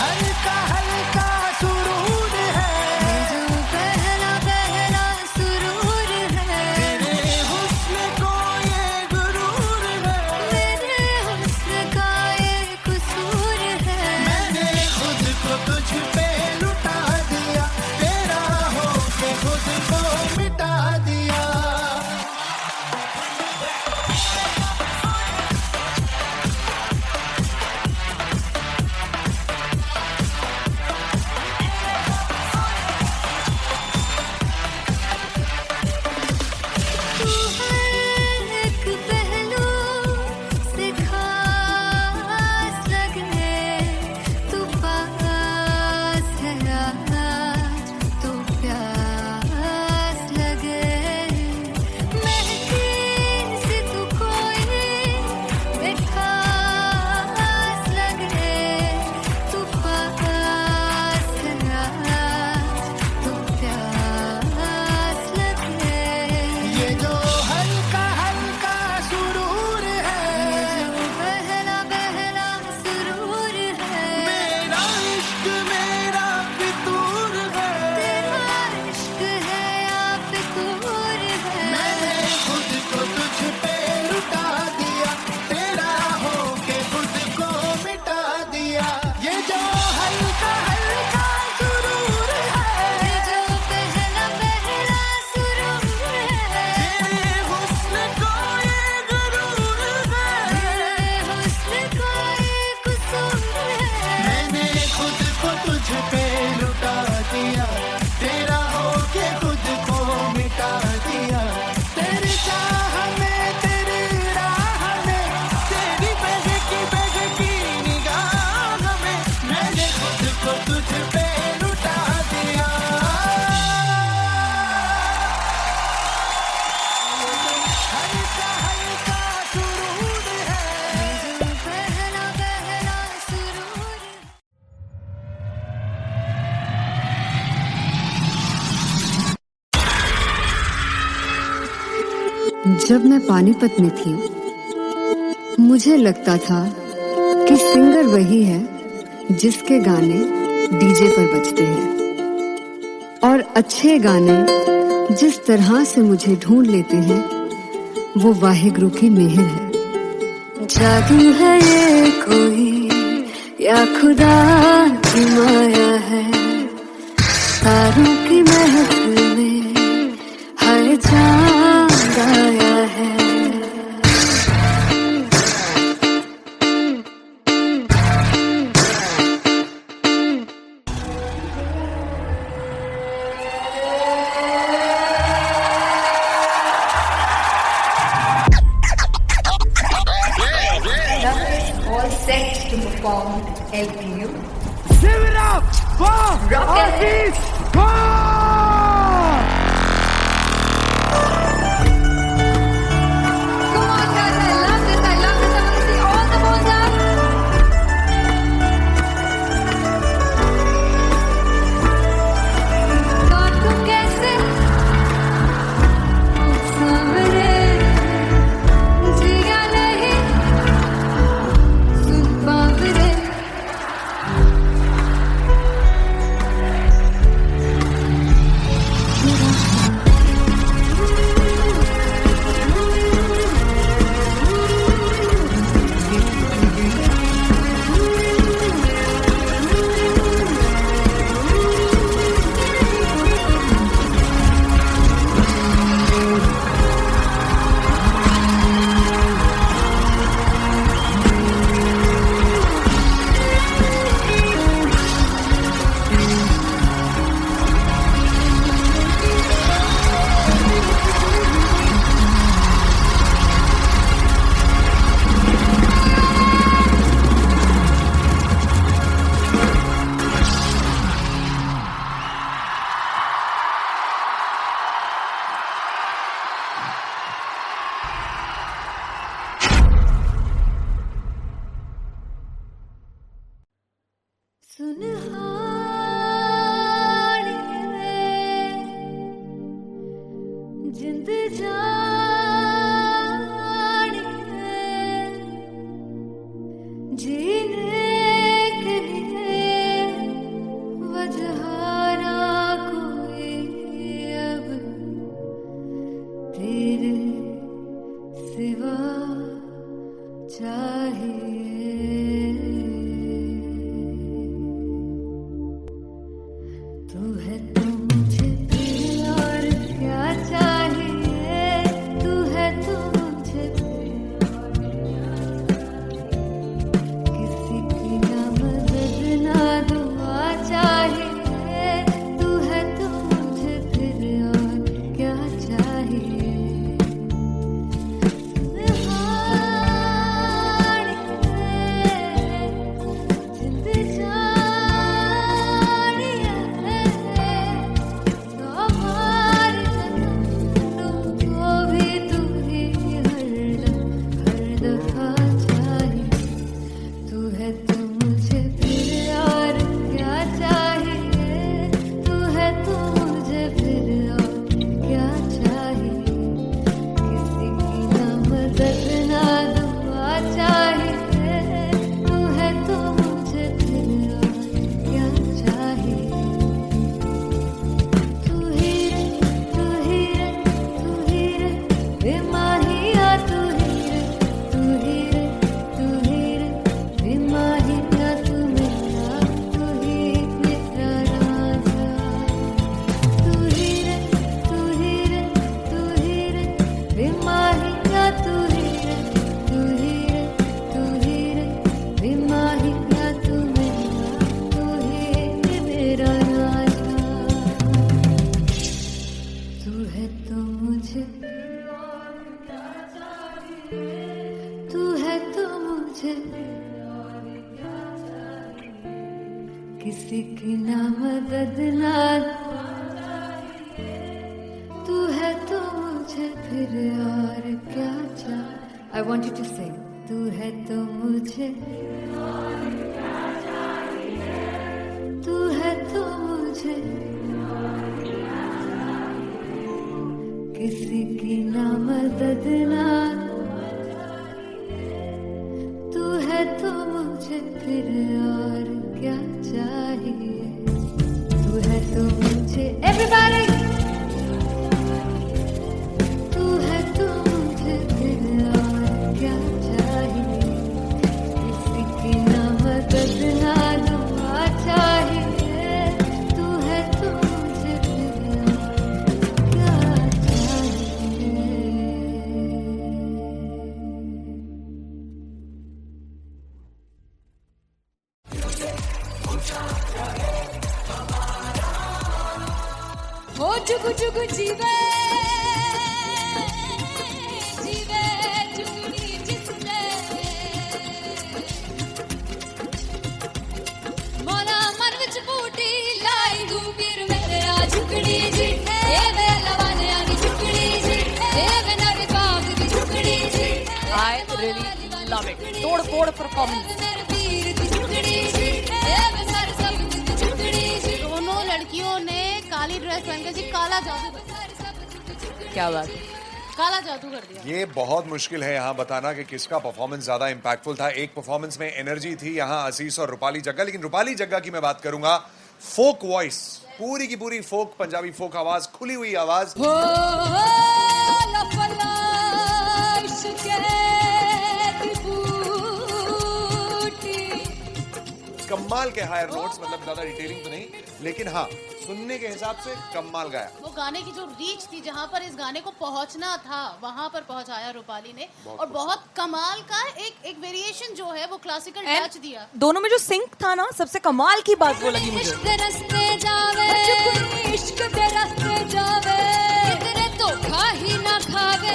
हल्का हल्का सुरूर है, जो पहला पहला सुरूर है, तेरे हुस्न को ये गुरूर है, मेरे हुस्न का ये कसूर है। मैंने खुद को तुझ पे लुटा दिया, तेरा होके खुद को मिटा दिया। तू हर एक पहलू से खास लगे, तू पास है आज तो प्यास लगे। महकी सी तू कोई मिठास लगे, तू पास है आज तो प्यास लगे। ये जो हल्का हल्का सुरूर है, जो पहला पहला सुरूर है, मेरा इश्क मेरा फितूर है, तेरा इश्क है या फितूर है। मैंने खुद को तुझ पे लुटा दिया, तेरा होके खुद को मिटा दिया। ये जो हल्का हल्का सुरूर है, जो पहला पहला सुरूर है, तेरे हुस्न को ये गुरूर है, मेरे हुस्न का ये कसूर है। मैंने खुद को तुझ पे लुटा दिया, तेरा होके खुद को मिटा दिया। तेरी चाह में तेरी राह में, तेरी बहकी निगाह में, मैंने खुद को तुझ पे लुटा दिया। हल्का हल्का सुरूर है, जो पहला पहला सुरूर है। जब मैं पानीपत में थी, मुझे लगता था कि सिंगर वही है जिसके गाने डीजे पर बजते हैं, और अच्छे गाने जिस तरह से मुझे ढूंढ लेते हैं वो वाहिगुरु की मेहर है। जादू है ये कोई या खुदा की माया है, तारों की महफिल में हर चांद आया है। All set to perform LPU. Shivram वाह, Rock and आशीष वाह। Come on guys, I love this, I love this. I want to see all the balls up. काटूं कैसे सावरे, जिया नहीं सुन बावरे। जिंद जान है जीने के लिए तेरे सिवा चाहिए तू है तो मुझे फिर और क्या चाहिए तू है तो मुझे फिर और क्या चाहिए किसी की ना मदद ना दुआ चाहिए तू है तो मुझे फिर और क्या चाहिए किसी की ना मदद ना तू है तो मुझे फिर और क्या चाहिए I want you to sing तू है तो मुझे तू है तो मुझे किसी की ना मदद ना तू है तो मुझे फिर और क्या चाहिए तू है तो मुझे everybody तू है तो मुझे फिर और क्या चाहिए किसी की ना मदद ना दुआ चाहिए तू है तो मुझे फिर और क्या चाहिए ओ जुगु जुगु जीवे जीवे जुगनी जिसने मोला मन विच बूटी लाई हूँ फिर मेरा झुकड़ी जी ए वे लवाने आनी झुकड़ी जी ए वे नवी बाग की झुकड़ी जी I really love it. तोड़ फोड़ परफॉर्मेंस। मेरे पीर की झुकड़ी जी ए वे सर सब की झुकड़ी जी दोनों लड़कियों ने काली ड्रेस पहनकर जी काला जादू क्या बात है। काला जादू कर दिया। ये बहुत मुश्किल है यहाँ बताना कि किसका परफॉर्मेंस ज्यादा इंपैक्टफुल था। एक परफॉर्मेंस में एनर्जी थी यहाँ असीस और रूपाली जग्गा, लेकिन रूपाली जग्गा की मैं बात करूंगा। फोक वॉइस, पूरी की पूरी फोक, पंजाबी फोक आवाज, खुली हुई आवाज। हो लफला इश्क़ की बूटी कमाल के हायर नोट्स, मतलब ज्यादा डिटेलिंग तो नहीं, लेकिन हाँ सुनने के हिसाब से कमाल गाया। वो गाने की जो रीच थी, जहाँ पर इस गाने को पहुंचना था वहां पर पहुंचाया रूपाली ने, और बहुत कमाल का एक वेरिएशन जो है वो क्लासिकल टच दिया। दोनों में जो सिंक था ना, सबसे कमाल की बात वो लगी मुझे। इश्क़ दे रस्ते जावे इश्क़ दे रस्ते जावे कितने धोखा ही ना खावे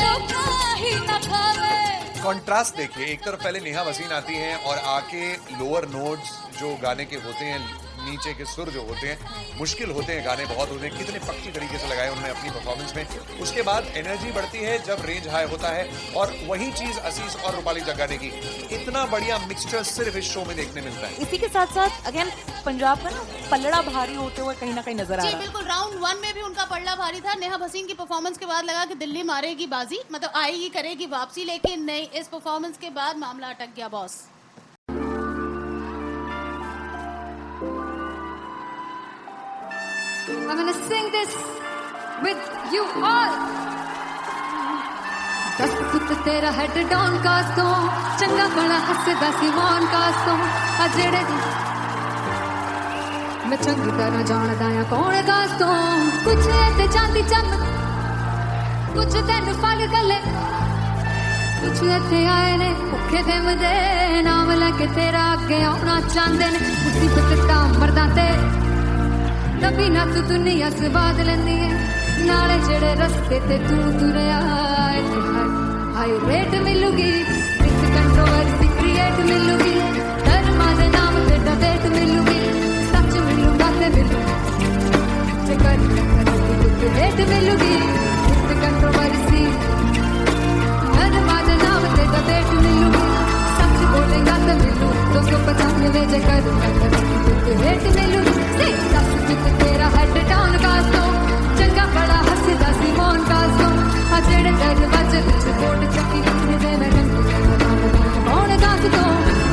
धोखा ही ना खावे। कॉन्ट्रास्ट देखिए, एक तरफ पहले नेहा वसीन आती हैं और आके लोअर नोट्स जो गाने के होते हैं, नीचे के सुर जो होते हैं, मुश्किल होते हैं, गाने बहुत होते हैं, कितने पक्की तरीके से लगाए उन्होंने अपनी परफॉर्मेंस में। उसके बाद एनर्जी बढ़ती है जब रेंज हाई होता है, और वही चीज असीस और रूपाली जग्गा ने की। इतना बढ़िया मिक्सचर सिर्फ इस शो में देखने मिलता है। इसी के साथ साथ अगेन पंजाब का ना पलड़ा भारी होते हुए कहीं ना कहीं नजर आ जी रहा है। बिल्कुल, राउंड 1 में भी उनका पलड़ा भारी था। नेहा भसीन की परफॉर्मेंस के बाद लगा कि दिल्ली मारेगी बाजी, मतलब आएगी करेगी वापसी, लेकिन नहीं, इस परफॉर्मेंस के बाद मामला अटक गया boss. I'm gonna sing this with you all. दस पुत तेरा हेड डाउन कास्तों चंगा बड़ा हसदा सी मान कास्तों आ जेड़े मैं चंगी तरह जानदा आ कौन कास्तों कुछ ते चांदी चम कुछ तेन फल गले कुछ इत्थे आए ने भुखे दे मदे नाम लेके तेरा अगे आउणा चाहंदे ने मुसीबत तां मरदा ते तभी ना तू दुनिया स्वाद लेंदी है नाले जेड़े रस्ते ते तू तुरया हाई रेट मिलूगी विद कंट्रोवर्सी क्रिएट मिलूगी धर्मा दे नाम ते डिबेट मिलूगी सच मिलूगा ते मिलूगी कर रेट मिलूगी विद कंट्रोवर्सी धर्मा दे नाम ते डिबेट मिलूगी सच बोलेगा ते मिलू 295 जे कर रेट मिलूगी तेरा हेड डाउन कास्तों चंगा बड़ा हसदा सी मौन कास्तों आ जेड़े दरवाजे विच कोट चक्की दे मैं कौन कास्तों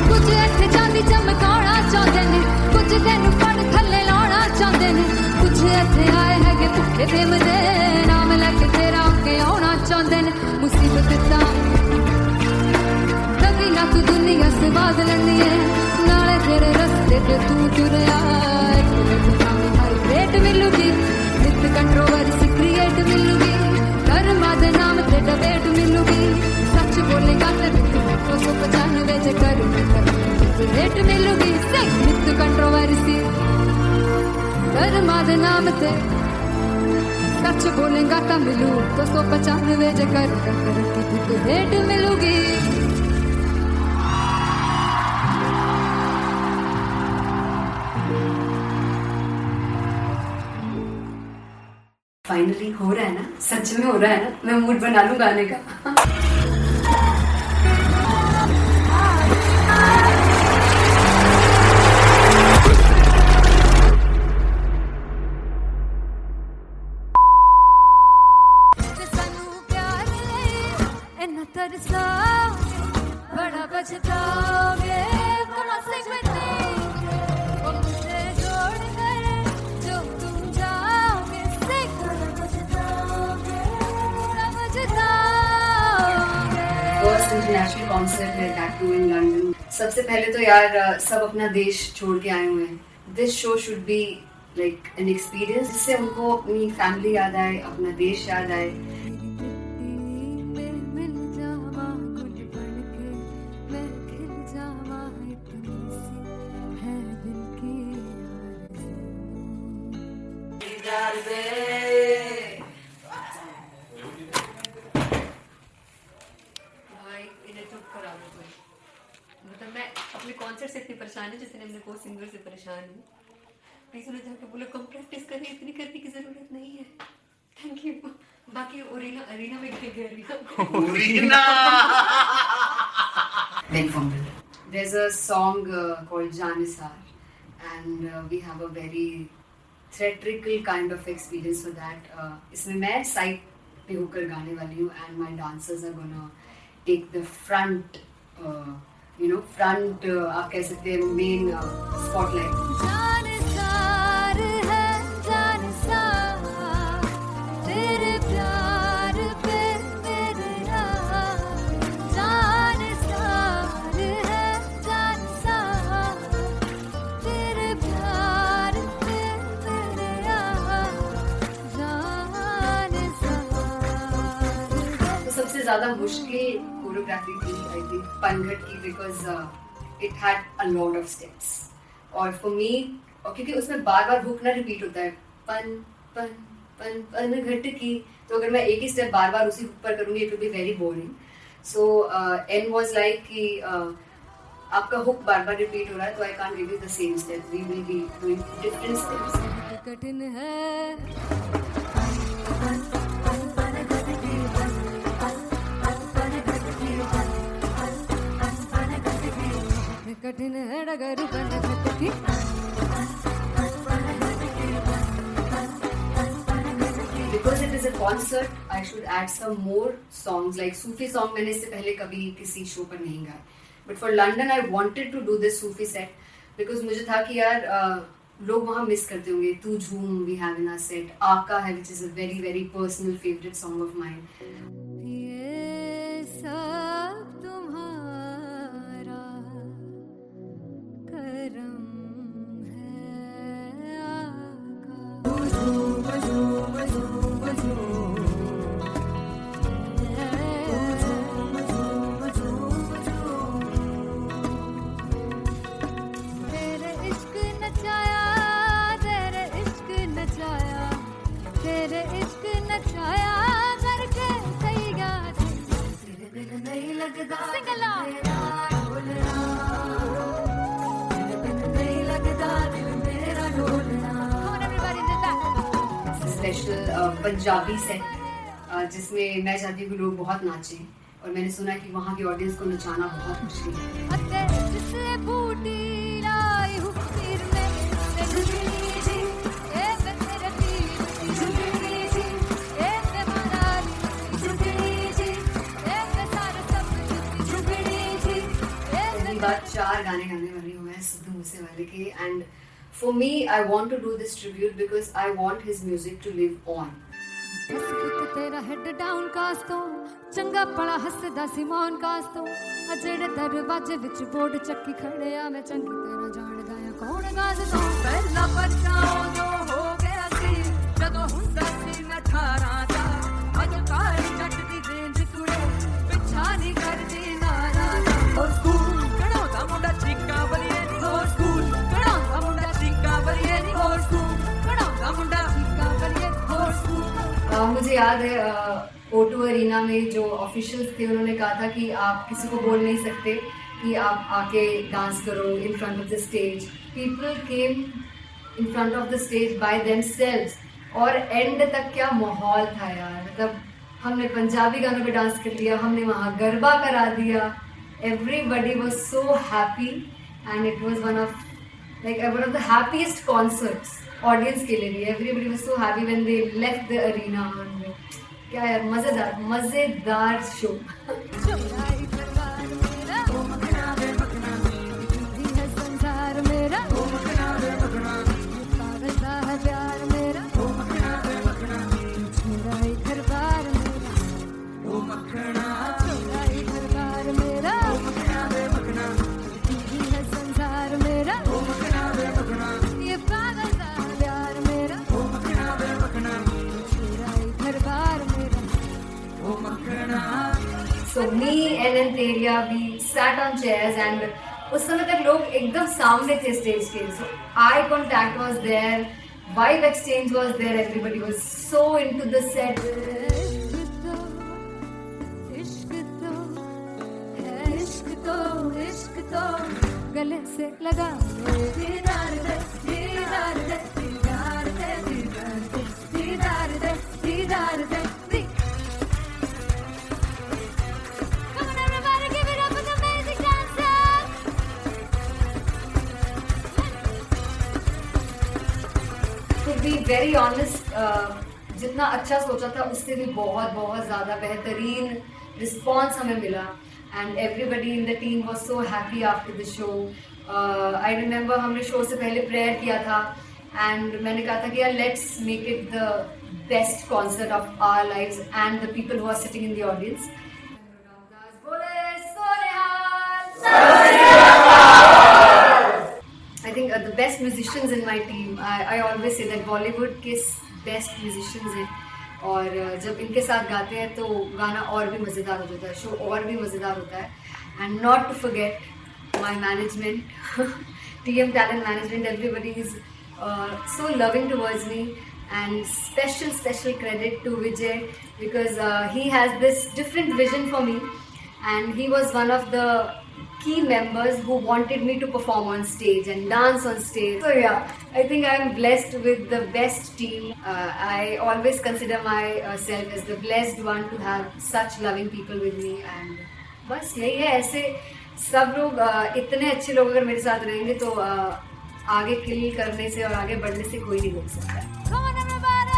कुछ इत्थे चांदी चमकाना चाहंदे ने कुछ तेनू फड़ थल्ले लाना चाहंदे ने कुछ इत्थे आए हैगे भुखे ते मदे नाम लेके तेरा अगे आउणा चाहंदे ने मुसीबत तां कभी ना तू दुनिया स्वाद लैंदी है नाले तेरे रस्ते ते तू तुरया रेट मिलूगी विद कंट्रोवर्सी क्रिएट मिलूगी कर्मा दे नाम ते डिबेट मिलूगी सच बोलेगा ते 295 जे कर रेट मिलूगी विद कंट्रोवर्सी कर्मा दे नाम ते सच बोलेगा ता मिलू 295 जे कर रेट मिलूगी फाइनली हो रहा है ना सच में हो रहा है ना मैं मूड बना लूं गाने का बड़ा बचताओगे फर्स्ट इंटरनेशनल कॉन्सर्ट है दैट टू इन लंदन सबसे पहले तो यार सब अपना देश छोड़ के आए हुए हैं this show should be like an experience जिससे उनको अपनी फैमिली याद आए अपना देश याद आए मतलब मैं अपने कॉन्सर्ट से इतनी परेशान है जितने अपने को सिंगर से परेशान हूँ प्लीज उन्हें जाके बोलो कम प्रैक्टिस करनी इतनी करने की जरूरत नहीं है थैंक यू बाकी अरीना में गया there's a song called Janisar and we have a very theatrical kind of experience for that इसमें मैं साइड पे होकर गाने वाली हूँ and my dancers are gonna take the front front आप कह सकते हैं मेन स्पॉटलाइट सबसे ज्यादा मुश्किल कोरियोग्राफी थी आई थिंक पनघट की because it had a lot of steps और फॉर मी और क्योंकि उसमें बार बार हुक ना रिपीट होता है पन पन पन पनघट की तो अगर मैं एक ही स्टेप बार बार उसी हुक पर करूंगी it will be very boring so an was like कि आपका हुक बार बार रिपीट हो रहा है तो I can't give you the same step we will be doing different steps कठिन है कठिन है डगर की Because it is a concert, I should add some more songs like Sufi song. मैंने इससे पहले कभी किसी शो पर नहीं गाया. But for London, I wanted to do this Sufi set because मुझे था कि यार लोग वहाँ मिस करते होंगे. तू झूम we have in our set. आका है which is a very very personal favorite song of mine. Punjabi set जिसमें मैं चाहती हूँ कि लोग बहुत नाचें, और मैंने सुना कि वहाँ की ऑडियंस को नचाना बहुत मुश्किल है। जिसने बूटी लाई हूँ फिर मैं झुकनी जी, ए मैं तेरे दिल की झुकनी जी, ए मैं मनाली झुकनी जी, ए मैं सारे सब की झुकनी जी, ए पहली बार 4 गाने गाने वाली हूँ मैं सिद्धू मूसेवाले के, and for me I want to do this tribute because I want his music to live on. बस पुत तेरा हेड डाउन कास तो चंगा पड़ा हसदा सिमोन कास तो अजेड़े दरवाजे विच बोर्ड चक्की खड़े आ मैं चंगी तरह जानदा आ कौन गास तो पहला बच्चा जो हो गया सी जदों हुंदा सी मैं 18 दा अज काली जट दी रेंज कुड़े पिछा नहीं करदी नारा और स्कूल कढ़ाउंदा मुंडा चीका बलिए नी और स्कूल कढ़ाउंदा मुंडा चीका बलिए नी और स्कूल कढ़ाउंदा मुंडा चीका बलिए और स्कूल। मुझे याद है O2 अरीना में जो ऑफिशियल्स थे उन्होंने कहा था कि आप किसी को बोल नहीं सकते कि आप आके डांस करो in front of the stage. People came in front of the stage by themselves, और एंड तक क्या माहौल था यार। मतलब हमने पंजाबी गानों पे डांस कर लिया, हमने वहाँ गरबा करा दिया, everybody was so happy and it was one of the happiest concerts audience के लिए भी। Everybody was so happy when they left the arena. क्या यार, मजेदार शो। चुराई करवार मेरा ओ मखना वे मखना दी है संसार मेरा ओ मखना वे मखना पागलदा है प्यार मेरा ओ मखना वे मखना चुराई करवार मेरा ओ मखना चुराई करवार मेरा ओ मखना वे मखना दी है संसार मेरा ओ मखना वे मखना ये पागलदा है प्यार मेरा ओ मखना वे मखना चुराई करवार मेरा। So me and Anteria, we sat on chairs and उस समय तक लोग एकदम सामने थे स्टेज के, so eye contact was there, vibe exchange was there, everybody was so into the set. इश्क तो गले से लगा दीदार दे दीदार दे दीदार दे दीदार दे दीदार दे। Come on everybody, give it up for the amazing dancers. To be very honest, जितना अच्छा सोचा था उससे भी बहुत ज़्यादा बेहतरीन रिस्पॉन्स हमें मिला, and everybody in the team was so happy after the show. I remember हमने शो से पहले प्रेयर किया था, एंड मैंने कहा था कि यार let's make it the best concert of our lives and the people who are sitting in the audience. I think the best musicians in my team, I always say that Bollywood के best musicians हैं, और जब इनके साथ गाते हैं तो गाना और भी मज़ेदार हो जाता है, शो और भी मज़ेदार होता है। And not to forget my management, TM Talent Management, everybody is so loving towards me, and special credit to Vijay because he has this different vision for me, and he was one of the key members who wanted me to perform on stage and dance on stage. So yeah, I think I am blessed with the best team. I always consider myself as the blessed one to have such loving people with me, and बस यही है। ऐसे सब लोग इतने अच्छे लोग अगर मेरे साथ रहेंगे तो आगे किल करने से और आगे बढ़ने से कोई नहीं रोक सकता। Come on everybody.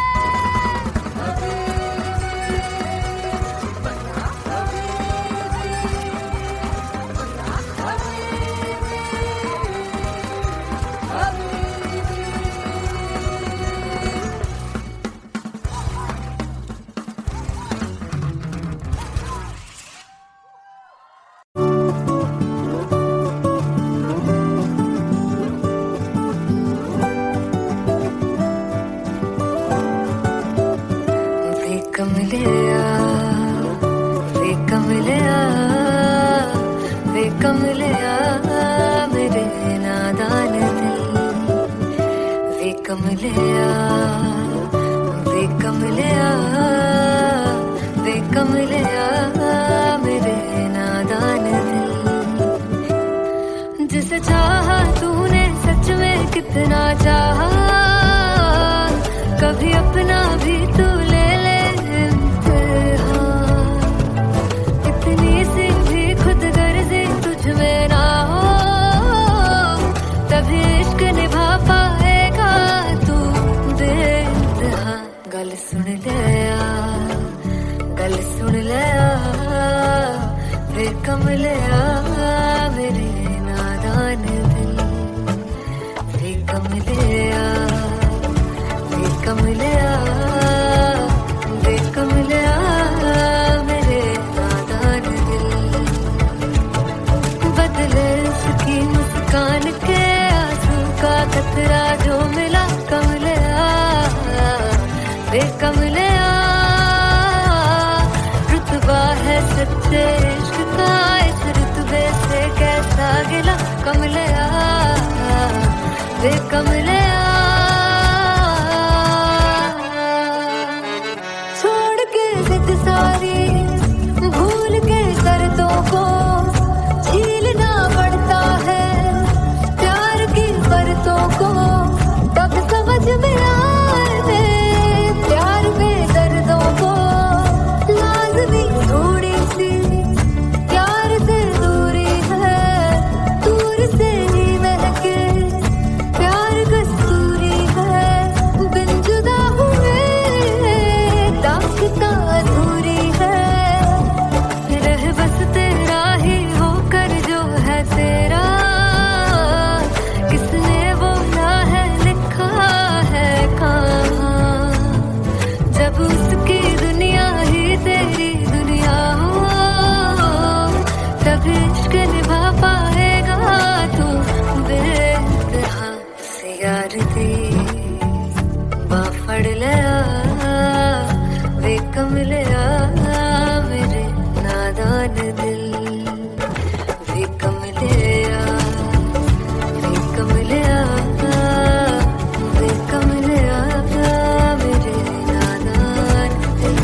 कमलिया मेरे नादान दिल वे कमलिया मेरे नादान दिल जिसे चाहा तूने सच में कितना चाहा कभी अपना भी तू ले कमलिया मेरे नादान दिल वे कमलिया वे कमलिया वे कमलिया मेरे नादान दिल बदले उसकी मुस्कान के आंसू का कतरा जो मिला कमलिया वे कमलिया रुतबा है सच्चे इश्क का इस रुतबे से कैसा गिला कमलिया वे कमलिया छोड़ के जिद सारी भूल के शर्तों को झीलना पड़ता है प्यार की बरतों को तब समझ में आए प्यार में दर्दों को लाज़मी थोड़ी सी प्यार से दूरी है दूर से ही महके प्यार कस्तूरी है बिन जुदा हुए दास्तां अधूरी है रह बस तेरा ही होकर जो है तेरा किसने बोला है लिखा है कहाँ जब उसकी दुनिया ही तेरी दुनिया हो तब इश्क निभा पाएगा तू बेइंतहा से यार दी बाफड़ लिया वे कमलिया मेरे नादान दिल वे कमलिया वे कमलिया वे कमलिया मेरे नादान दिल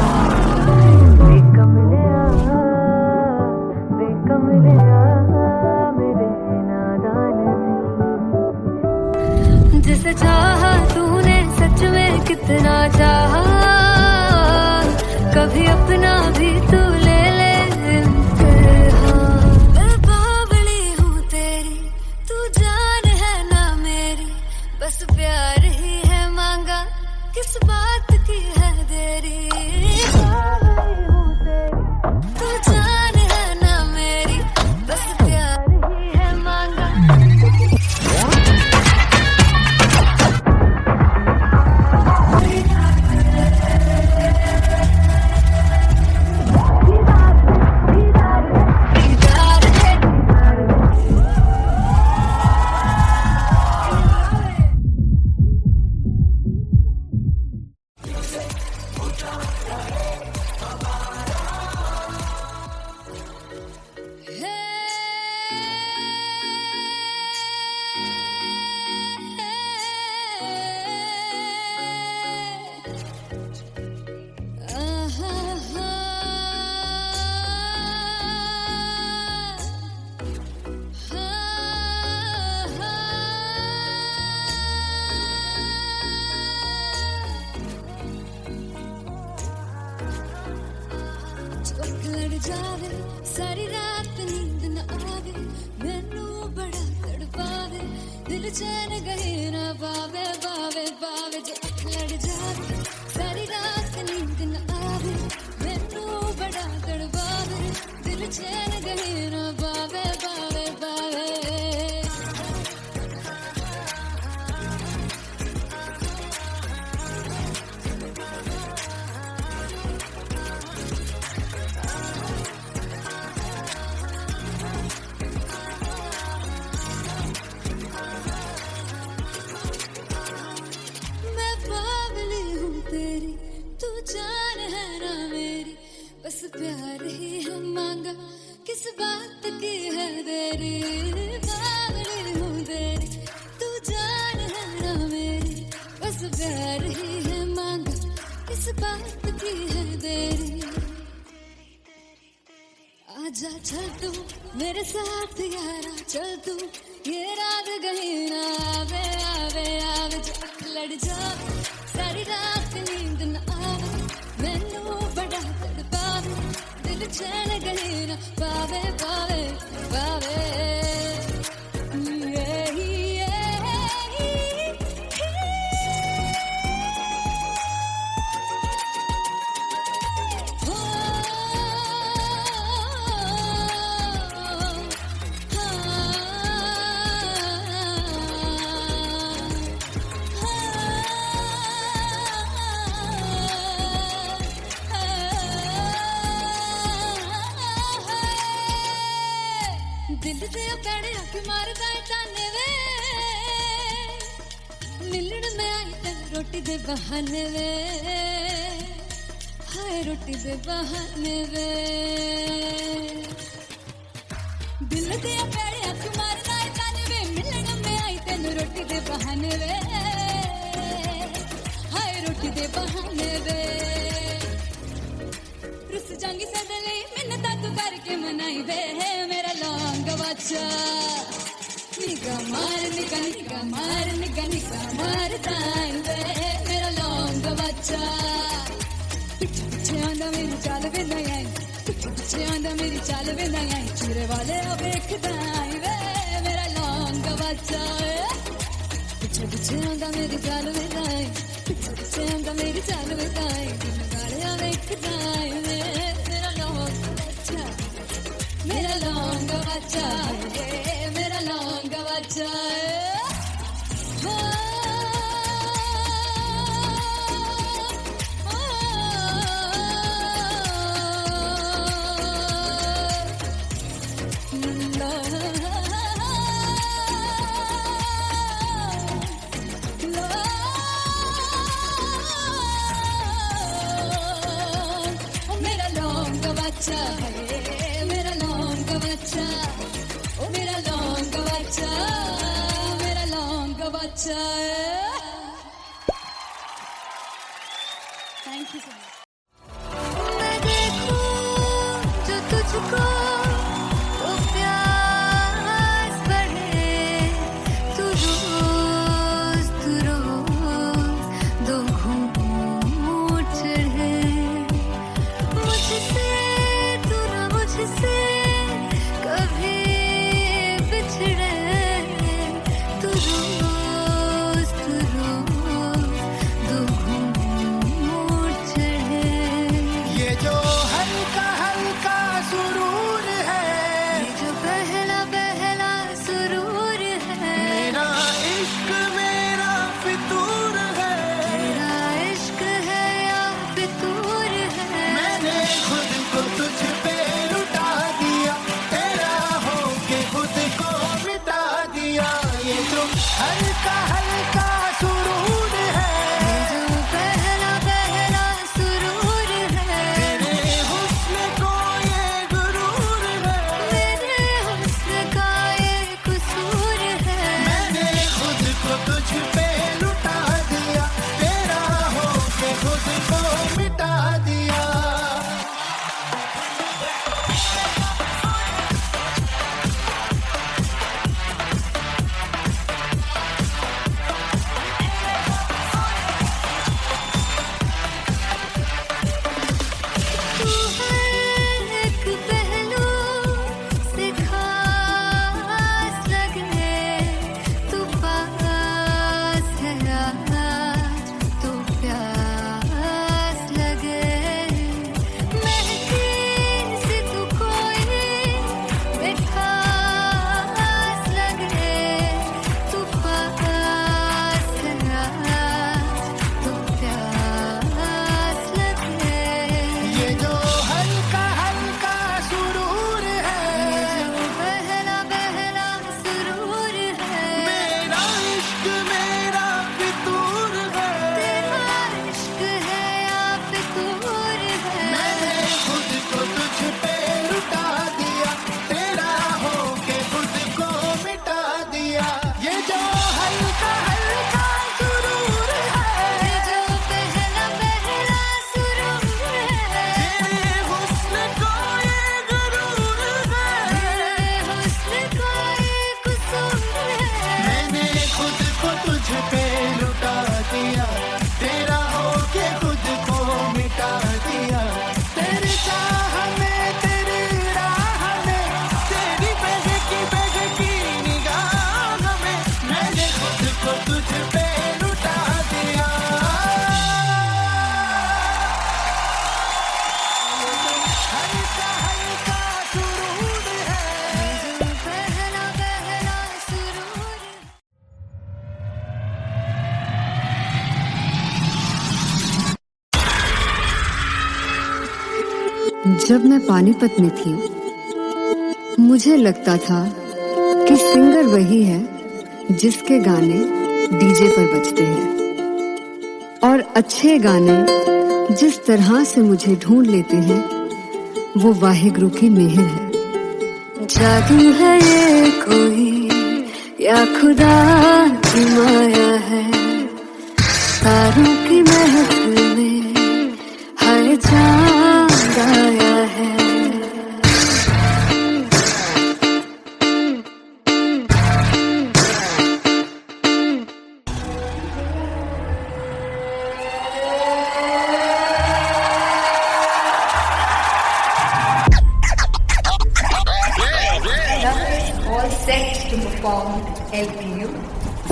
वे कमलिया वे कमलिया मेरे नादान दिल जिसे चाहा तूने सच में कितना चाहा कभी अपना भी तू ले ले इम्तिहान मैं बावली हूँ तेरी तू जान है ना मेरी बस प्यार ही है मांगा किस बात की है देरी बावली हूँ तेरी तू जान है ना मेरी बस प्यार ही है मांगा लड़ जावे सारी रात नींद न आवे मैनू बड़ा तड़पावे दिल चैन गए ना पावे पावे पावे जो लड़ जावे सारी रात नींद न आवे मैनू बड़ा तड़पावे दिल चैन गए ना पावे पावे पावे मैं बावली हूँ तेरी तू जान है ना मेरी बस प्यार ही है मांगा किस बात की है देरी बावली हूँ तेरी तू जान है ना मेरी बस प्यार ही है मांगा किस बात की है देरी आजा चल तू मेरे साथ यारा चल तू ये रात गई ना आवे आवे आवे जो लड़ जावे सारी रात नींद न आवे मैनू बड़ा तड़पावे दिल चैन गले ना पावे पावे पावे दिल दे पैड़े आके मारदा है ताने वे मिलन में आई तेन रोटी दे बहाने वे हाय रोटी दे बहाने वे दिल दे पैड़े आके मारदा है ताने वे मिलन में आई तेन रोटी दे बहाने वे हाय रोटी दे बहाने वे रुस जांगी सदले मिन्नत तू करके मनाई वे मेरा लौंग बच्चा निगा मार ताई वे मेरा लौंग बच्चा पीछे पीछे आंदा मेरी चाल वे नहीं आई पीछे पीछे आंदा मेरी चाल वे नहीं आई चूरे वाले अब देखदा आई वे मेरा लौंग बच्चा पीछे पीछे आंदा मेरी चाल वे नहीं आई पीछे पीछे आंदा मेरी चाल वे नहीं आई दिन वाले अब देखदा आई वे मेरा लौंग बच्चा मेरा लौंग बच्चा मेरा लौंग बच्चा मेरा लौंग बच्चा मेरा लौंग बच्चा ओ मेरा लौंग बच्चा मेरा लौंग बच्चा थैंक यू सो मच मैं देखूं जो तुझको तो प्यास बढ़े तू रोज दो घूंट चढ़े मुझसे तू ना मुझसे कभी बिछड़े तू रोज दो घूंट चढ़े ये जो हल्का हल्का सुरूर है ये जो पहला पहला सुरूर है मेरा इश्क मेरा फितूर है तेरा इश्क है या फितूर है मैंने खुद को तुझ पे लुटा दिया तेरा होके खुद को मिटा दिया ये जो हल्का हल्का सुरूर है ये जो पहला पहला सुरूर है तेरे हुस्न को ये गुरूर है मेरे हुस्न का ये कसूर है मैंने खुद को तुझ पे लुटा दिया तेरा होके खुद को मिटा दिया तू हर एक पहलू से खास लगे तू पास है आज तो प्यास लगे महके से तू को जब मैं पानीपत में थी मुझे लगता था कि सिंगर वही है जिसके गाने डीजे पर बजते हैं और अच्छे गाने जिस तरह से मुझे ढूंढ लेते हैं वो वाहिगुरु की मेहर है। जादू है ये कोई या खुदा की माया है, तारों की महफिल में हर चांद आया है। All set to perform LPU.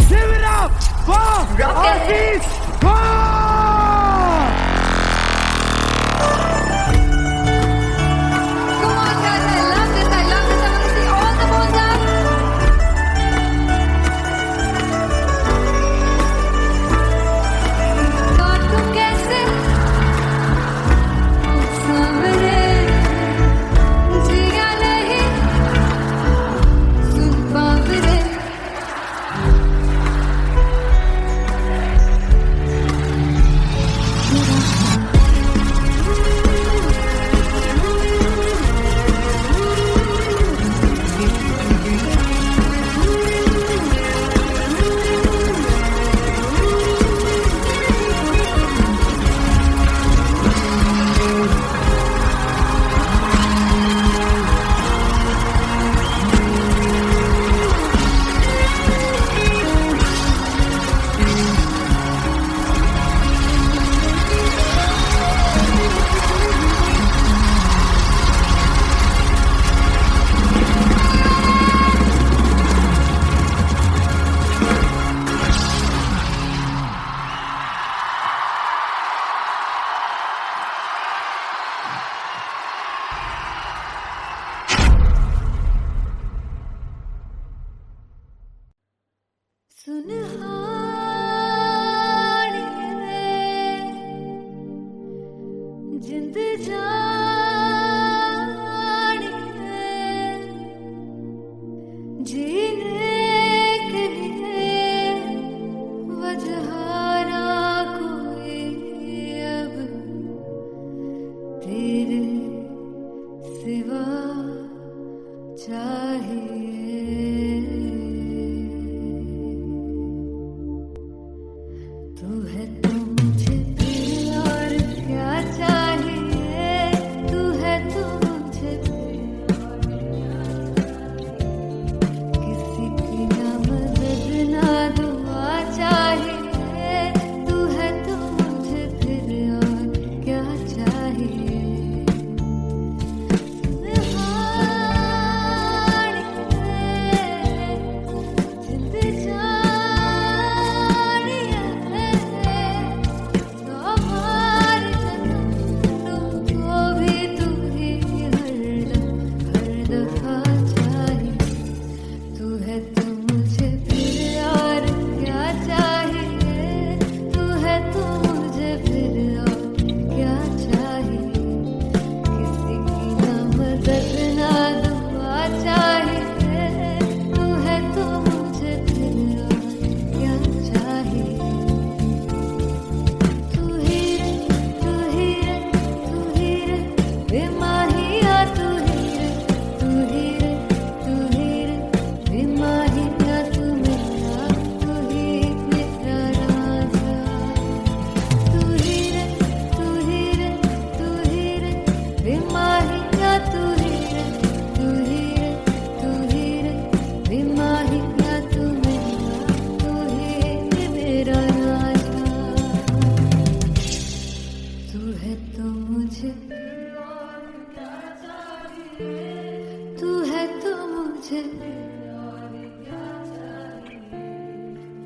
Give it up for Artist Bob! Come on, guys, I love this. I want to see all the balls up. God, तुम कैसे सामने जिया नहीं सुन पावरे। जिंद जान है जीने के लिए वजह ना कोई अब तेरे सिवा चाहिए। तू है तो मुझे फिर और क्या चाहिए, तू है तो मुझे किसी की ना मदद ना दुआ चाहिए, तू है तो मुझे फिर और क्या चाहिए।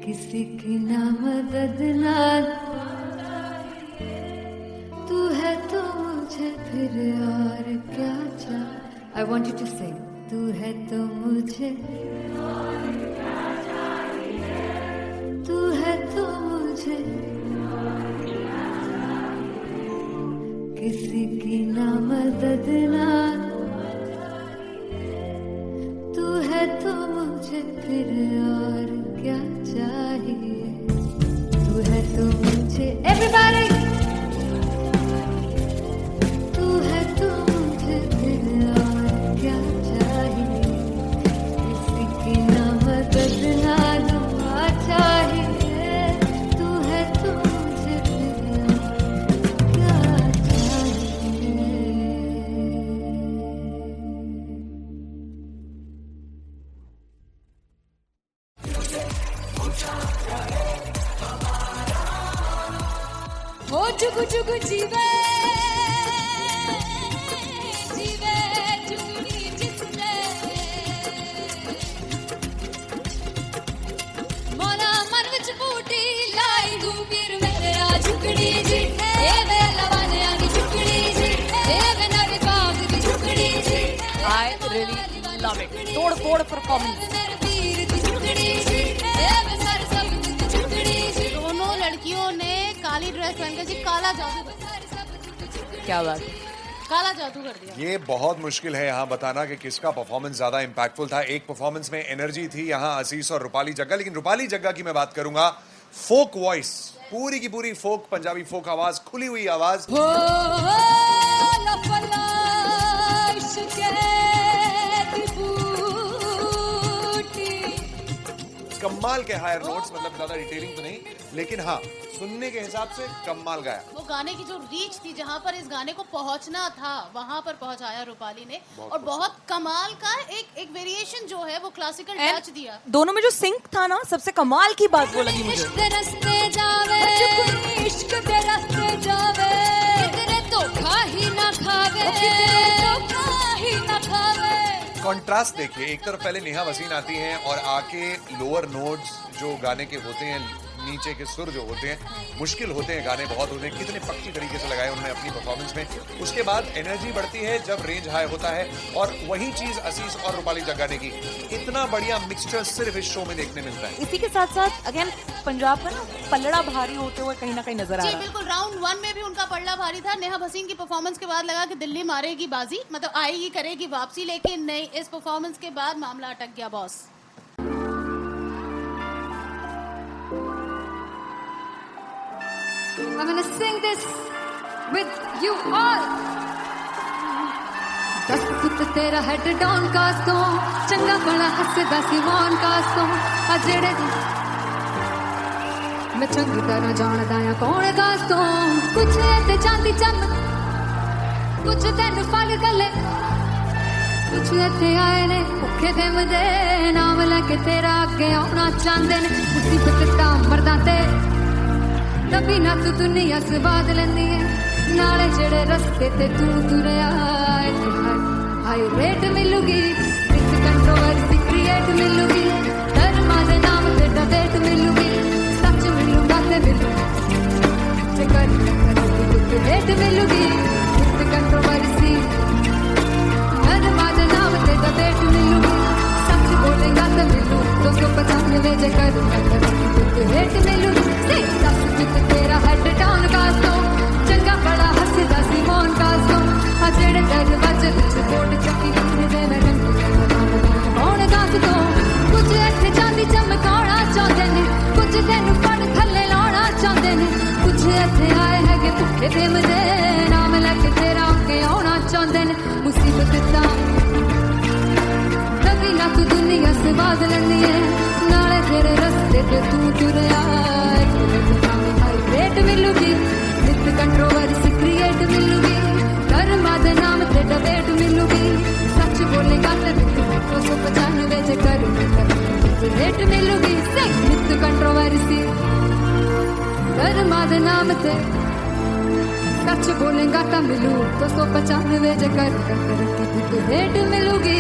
किसी की ना मदद ना तू है तो मुझे फिर और क्या चाहिए। I want you to sing. तू है तो मुझे तू है तो मुझे किसी की ना मदद मदद ना तू है तो मुझे फिर और क्या चाहिए तू है तो मुझे एवरीबॉडी तू है तो मुझे फिर और क्या चाहिए किसी की ना मदद ना दुआ चाहिए तू है तो मुझे फिर और क्या चाहिए हो जुगु जुगु जीवे जीवे जुगनी जिसने मोला मन विच बूटी लाई हूँ फिर मेरा झुकड़ी जी ए वेला वालियां दी झुकड़ी जी ए वे नवी बाग दी झुकड़ी जी I really love it. तोड़ परफॉर्मेंस। मेरे वीर दी झुकड़ी जी ए वे सारे सब दी झुकड़ी जी दोनों लड़कियों ने काली ड्रेस पहनकर जी काला जादू क्या बात है। काला जादू कर दिया। ये बहुत मुश्किल है यहाँ बताना कि किसका परफॉर्मेंस ज्यादा इंपैक्टफुल था। एक परफॉर्मेंस में एनर्जी थी यहाँ असीस और रूपाली जग्गा, लेकिन रूपाली जग्गा की मैं बात करूंगा फोक वॉइस, पूरी की पूरी फोक, पंजाबी फोक आवाज, खुली हुई आवाज। हो लपला इश्क़े दी बूटी कमाल के हायर नोट्स, मतलब ज्यादा डिटेलिंग तो नहीं, लेकिन हाँ सुनने के हिसाब से कमाल गाया। वो गाने की जो रीच थी, जहाँ पर इस गाने को पहुंचना था वहां पर पहुंचाया रूपाली ने, और बहुत कमाल का एक वेरिएशन जो है वो क्लासिकल टच दिया। दोनों में जो सिंक था ना, सबसे कमाल की बात वो लगी मुझे। इश्क दे रस्ते जावे इश्क दे रस्ते जावे कितने धोखा ही ना खावे धोखा ही ना खावे। कॉन्ट्रास्ट देखिए, एक तरफ पहले नेहा वसीन आती हैं और आके लोअर नोट्स जो गाने के होते हैं, नीचे के सुर जो होते हैं, मुश्किल होते हैं गाने, बहुत होते हैं, कितने पक्की तरीके से लगाए उन्होंने अपनी परफॉर्मेंस में। उसके बाद एनर्जी बढ़ती है जब रेंज हाई होता है, और वही चीज असीस और रूपाली जग्गा ने की। इतना बढ़िया मिक्सचर सिर्फ इस शो में देखने मिलता है। इसी के साथ साथ अगेन पंजाब का ना पलड़ा भारी होते हुए कहीं ना कहीं नजर आ जी रहा है। बिल्कुल, राउंड 1 में भी उनका पल्ला भारी था। नेहा भसीन की परफॉर्मेंस के बाद लगा कि दिल्ली मारेगी बाजी, मतलब आएगी करेगी वापसी, लेकिन नहीं, इस परफॉर्मेंस के बाद मामला अटक गया boss. I'm gonna sing this with you all. दस पुत तेरा हेड डाउन कास्तों चंगा बड़ा हसदा सिमोन कास्तों आ जेड़े मैं चंगी तरह जानदा आ कौन कास्तों कुछ ते चांदी चम कुछ तेन फल गले कुछ ते आए ने भुखे दिम दे नाम लेके तेरा अगे आना चाहते ने मुसीबत दा मरदा ते तभी ना तू दुनिया स्वाद लेंदी है नाले जेड़े रस्ते ते तू तुरया हाई रेट मिलूगी विद कंट्रोवर्सी क्रिएट मिलूगी धर्मा दे नाम ते डिबेट मिलूगी सच मिलूगा ते मिलूगी कर रेट मिलूगी विद कंट्रोवर्सी धर्मा दे नाम ते डिबेट मिलूगी सच बोलेगा ते मिलू 295 जे कर रेट मिलूगी तेरा हेड डाउन कास्तों चंगा बड़ा हसदा सिमोन कास्तों आ जेड़े दरवाजे विच बोर्ड चक्की दे मैं कौन कास्तों कुछ इत्थे चांदी चमकाना चाहते ने कुछ तेनू पड़ थल्ले लाना चाहते ने कुछ इत्थे आए हैगे भुखे दिम दे नाम लेके तेरा अगे आना चाहते ने मुसीबत दा तभी ना तू दुनिया स्वाद लेंदी है नाले तेरे रस्ते ते तू तुरया रेट मिलूगी विद कंट्रोवर्सी क्रिएट मिलूगी धर्मा दे नाम ते डिबेट मिलूगी सच बोलेगा ते 295 जे कर रेट मिलूगी विद कंट्रोवर्सी धर्मा दे नाम ते सच बोलेगा तो मिलू 295 जे कर रेट मिलूगी